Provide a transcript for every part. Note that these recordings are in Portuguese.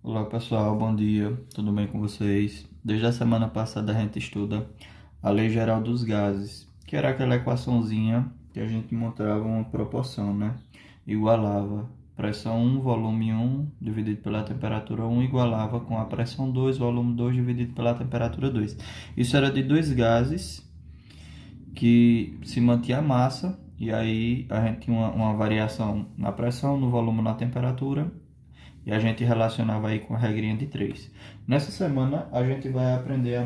Olá pessoal, bom dia, tudo bem com vocês? Desde a semana passada a gente estuda a Lei Geral dos Gases, que era aquela equaçãozinha que a gente montava uma proporção, né? Igualava pressão 1, volume 1 dividido pela temperatura 1 igualava com a pressão 2, volume 2 dividido pela temperatura 2. Isso era de dois gases que se mantinha a massa, e aí a gente tinha uma variação na pressão, no volume, na temperatura, e a gente relacionava aí com a regrinha de 3. Nessa semana a gente vai aprender a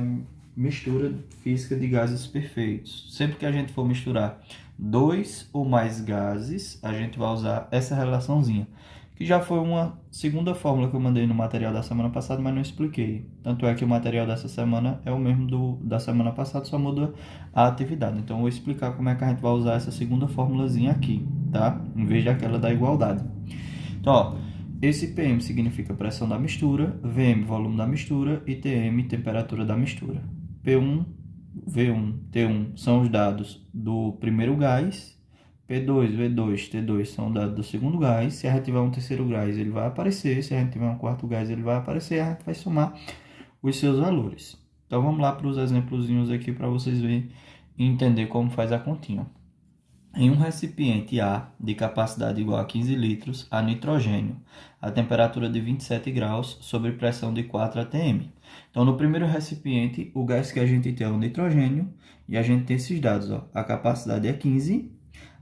mistura física de gases perfeitos. Sempre que a gente for misturar dois ou mais gases, a gente vai usar essa relaçãozinha, que já foi uma segunda fórmula que eu mandei no material da semana passada, mas não expliquei. Tanto é que o material dessa semana é o mesmo da semana passada, só muda a atividade. Então eu vou explicar como é que a gente vai usar essa segunda fórmulazinha aqui, tá? Em vez daquela da igualdade. Então, ó, esse PM significa pressão da mistura, VM volume da mistura e TM temperatura da mistura. P1, V1, T1 são os dados do primeiro gás, P2, V2, T2 são dados do segundo gás. Se a gente tiver um terceiro gás, ele vai aparecer. Se a gente tiver um quarto gás, ele vai aparecer. A gente vai somar os seus valores. Então, vamos lá para os exemplozinhos aqui para vocês verem e entender como faz a continha. Em um recipiente A de capacidade igual a 15 litros, há nitrogênio, a temperatura de 27 graus, sob pressão de 4 atm. Então, no primeiro recipiente, o gás que a gente tem é o nitrogênio, e a gente tem esses dados, ó. A capacidade é 15,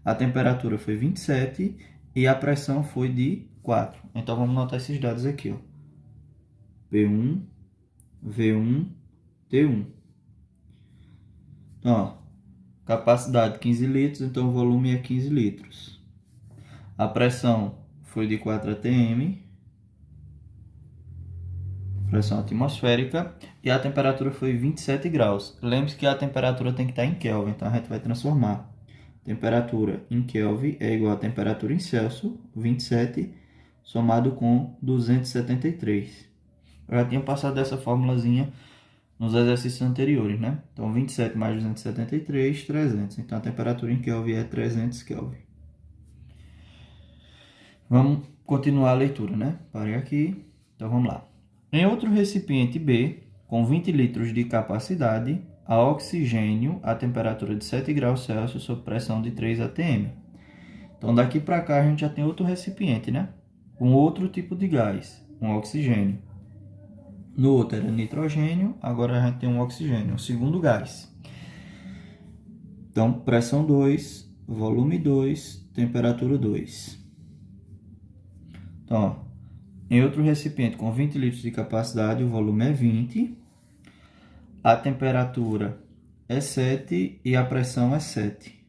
a temperatura foi 27 e a pressão foi de 4. Então, vamos anotar esses dados aqui, ó. P1, V1, T1. Então, ó, capacidade 15 litros, então o volume é 15 litros. A pressão foi de 4 atm, pressão atmosférica, e a temperatura foi 27 graus. Lembre-se que a temperatura tem que estar em Kelvin, então a gente vai transformar. Temperatura em Kelvin é igual a temperatura em Celsius, 27, somado com 273. Eu já tinha passado dessa formulazinha nos exercícios anteriores, né? Então, 27 mais 273, 300. Então, a temperatura em Kelvin é 300 Kelvin. Vamos continuar a leitura, né? Parei aqui. Então, vamos lá. Em outro recipiente B, com 20 litros de capacidade, há oxigênio a temperatura de 7 graus Celsius sob pressão de 3 atm. Então, daqui para cá, a gente já tem outro recipiente, né? Com outro tipo de gás, um oxigênio. No outro era nitrogênio, agora a gente tem um oxigênio, um segundo gás. Então, pressão 2, volume 2, temperatura 2. Então, ó, em outro recipiente com 20 litros de capacidade, o volume é 20, a temperatura é 7 e a pressão é 7.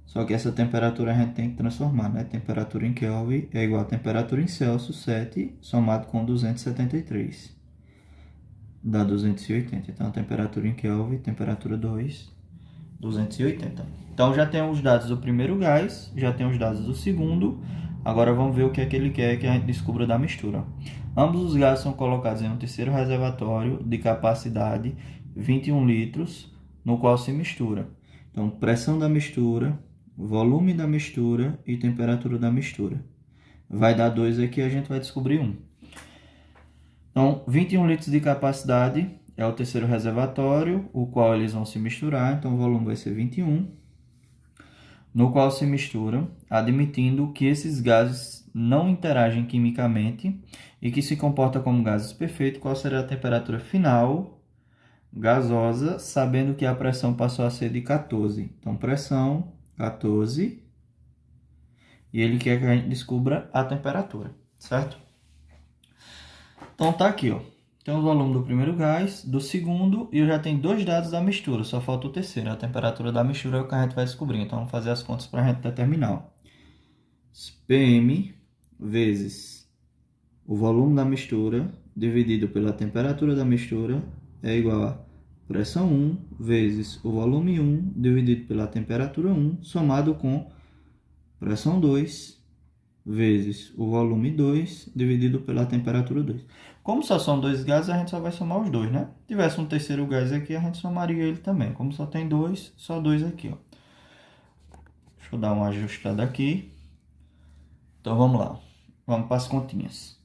Só que essa temperatura a gente tem que transformar, né? Temperatura em Kelvin é igual a temperatura em Celsius, 7, somado com 273. Dá 280. Então, a temperatura em Kelvin, temperatura 2, 280. Então, já tem os dados do primeiro gás, já tem os dados do segundo. Agora, vamos ver o que é que ele quer que a gente descubra da mistura. Ambos os gases são colocados em um terceiro reservatório de capacidade 21 litros, no qual se mistura. Então, pressão da mistura, volume da mistura e temperatura da mistura. Vai dar 2 aqui, a gente vai descobrir 1. Então, 21 litros de capacidade é o terceiro reservatório, o qual eles vão se misturar. Então, o volume vai ser 21, no qual se misturam, admitindo que esses gases não interagem quimicamente e que se comportam como gases perfeitos. Qual será a temperatura final gasosa, sabendo que a pressão passou a ser de 14. Então, pressão 14, e ele quer que a gente descubra a temperatura, certo? Então, tá aqui, ó. Tem o volume do primeiro gás, do segundo, e eu já tenho dois dados da mistura, só falta o terceiro. A temperatura da mistura é o que a gente vai descobrir. Então, vamos fazer as contas para a gente determinar. PM vezes o volume da mistura dividido pela temperatura da mistura é igual a pressão 1 vezes o volume 1 dividido pela temperatura 1, somado com pressão 2 vezes o volume 2 dividido pela temperatura 2. Como só são dois gases, a gente só vai somar os dois, né? Se tivesse um terceiro gás aqui, a gente somaria ele também. Como só tem dois, só dois aqui, ó. Deixa eu dar uma ajustada aqui. Então, vamos lá. Vamos para as continhas.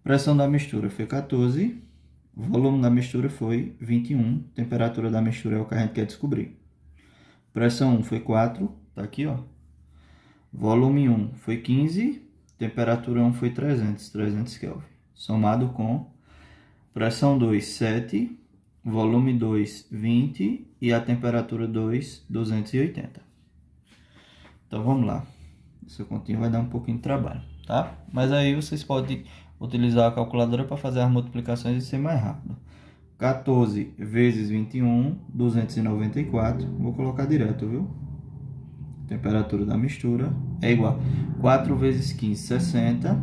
Pressão da mistura foi 14. Volume da mistura foi 21. Temperatura da mistura é o que a gente quer descobrir. Pressão 1 foi 4. Tá aqui, ó. Volume 1 foi 15. Temperatura 1 foi 300 Kelvin. Somado com pressão 2, 7. Volume 2, 20. E a temperatura 2, 280. Então, vamos lá. Essa continha vai dar um pouquinho de trabalho, tá? Mas aí vocês podem utilizar a calculadora para fazer as multiplicações e ser mais rápido. 14 vezes 21, 294. Vou colocar direto, viu? Temperatura da mistura é igual a 4 vezes 15, 60,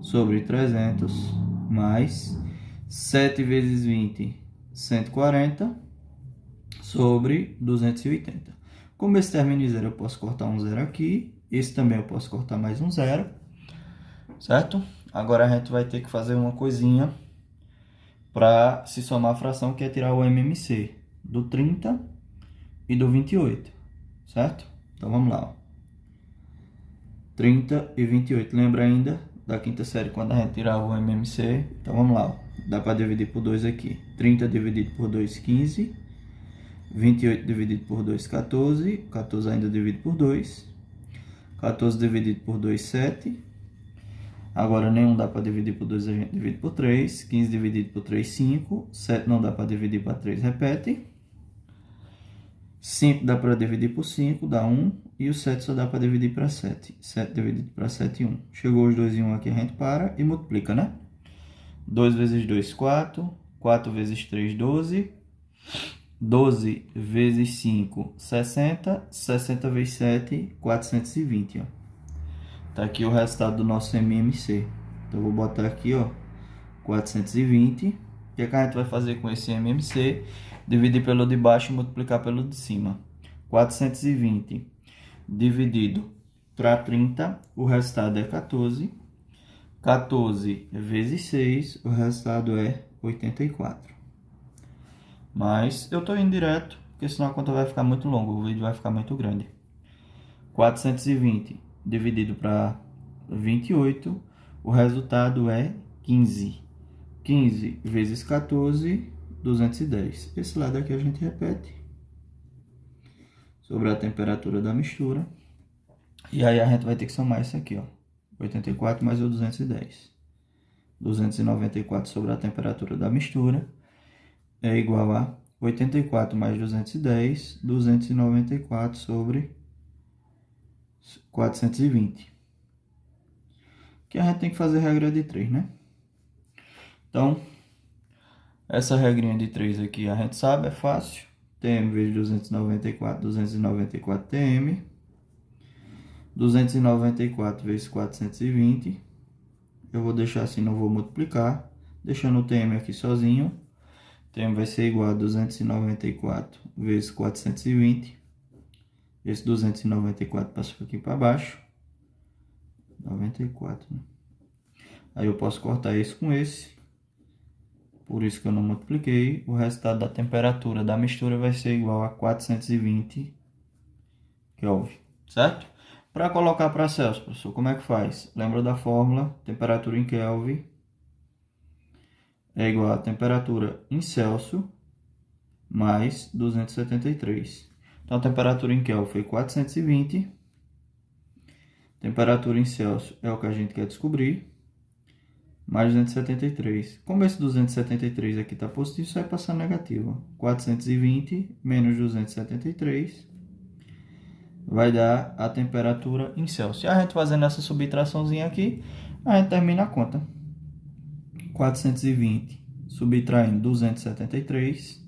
sobre 300, mais 7 vezes 20, 140, sobre 280. Como esse termina em zero, eu posso cortar um zero aqui. Esse também eu posso cortar mais um zero, certo? Agora a gente vai ter que fazer uma coisinha para se somar a fração, que é tirar o MMC do 30 e do 28, certo? Então vamos lá, ó. 30 e 28, lembra ainda da quinta série quando a gente tirava o MMC? Então vamos lá, ó. Dá para dividir por 2 aqui. 30 dividido por 2, 15. 28 dividido por 2, 14. 14 ainda dividido por 2. 14 dividido por 2, 7. Agora nenhum dá para dividir por 2, a gente divide por 3. 15 dividido por 3, 5. 7 não dá para dividir para 3, repete. 5 dá para dividir por 5, dá 1. E o 7 só dá para dividir para 7. 7 dividido para 7, 1. Chegou os 2 e 1 aqui, a gente para e multiplica, né? 2 vezes 2, 4. 4 vezes 3, 12. 12 vezes 5, 60. 60 vezes 7, 420, ó. Tá aqui o resultado do nosso MMC. Então, eu vou botar aqui, ó, 420. O que a gente vai fazer com esse MMC? Dividir pelo de baixo e multiplicar pelo de cima. 420 dividido para 30, o resultado é 14. 14 vezes 6, o resultado é 84. Mas eu estou indo direto, porque senão a conta vai ficar muito longa, o vídeo vai ficar muito grande. 420 dividido para 28, o resultado é 15. 15 vezes 14, 210. Esse lado aqui a gente repete. Sobre a temperatura da mistura. E aí a gente vai ter que somar isso aqui, ó. 84 mais o 210. 294 sobre a temperatura da mistura é igual a 84 mais 210, 294 sobre 420. Que a gente tem que fazer regra de 3, né? Então, essa regrinha de 3 aqui a gente sabe, é fácil. TM vezes 294, 294 TM. 294 vezes 420. Eu vou deixar assim, não vou multiplicar. Deixando o TM aqui sozinho. TM vai ser igual a 294 vezes 420. Esse 294 passa aqui para baixo. 94, né? Aí eu posso cortar esse com esse. Por isso que eu não multipliquei. O resultado da temperatura da mistura vai ser igual a 420 Kelvin, certo? Para colocar para Celsius, professor, como é que faz? Lembra da fórmula? Temperatura em Kelvin é igual a temperatura em Celsius mais 273. Então, a temperatura em Kelvin foi 420. Temperatura em Celsius é o que a gente quer descobrir. Mais 273. Como esse 273 aqui está positivo, isso vai passar negativo. 420 menos 273 vai dar a temperatura em Celsius. E a gente fazendo essa subtraçãozinha aqui, a gente termina a conta. 420 subtraindo 273,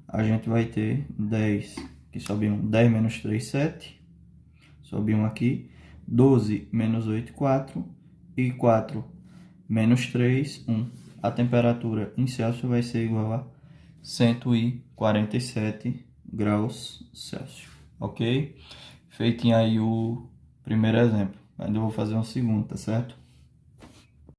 a gente vai ter 10, que sobe 1, 10 menos 3, 7, sobe 1 aqui, 12 menos 8, 4, e 4 menos 3, 1. A temperatura em Celsius vai ser igual a 147 graus Celsius, ok? Feitinho aí o primeiro exemplo, ainda vou fazer um segundo, tá certo?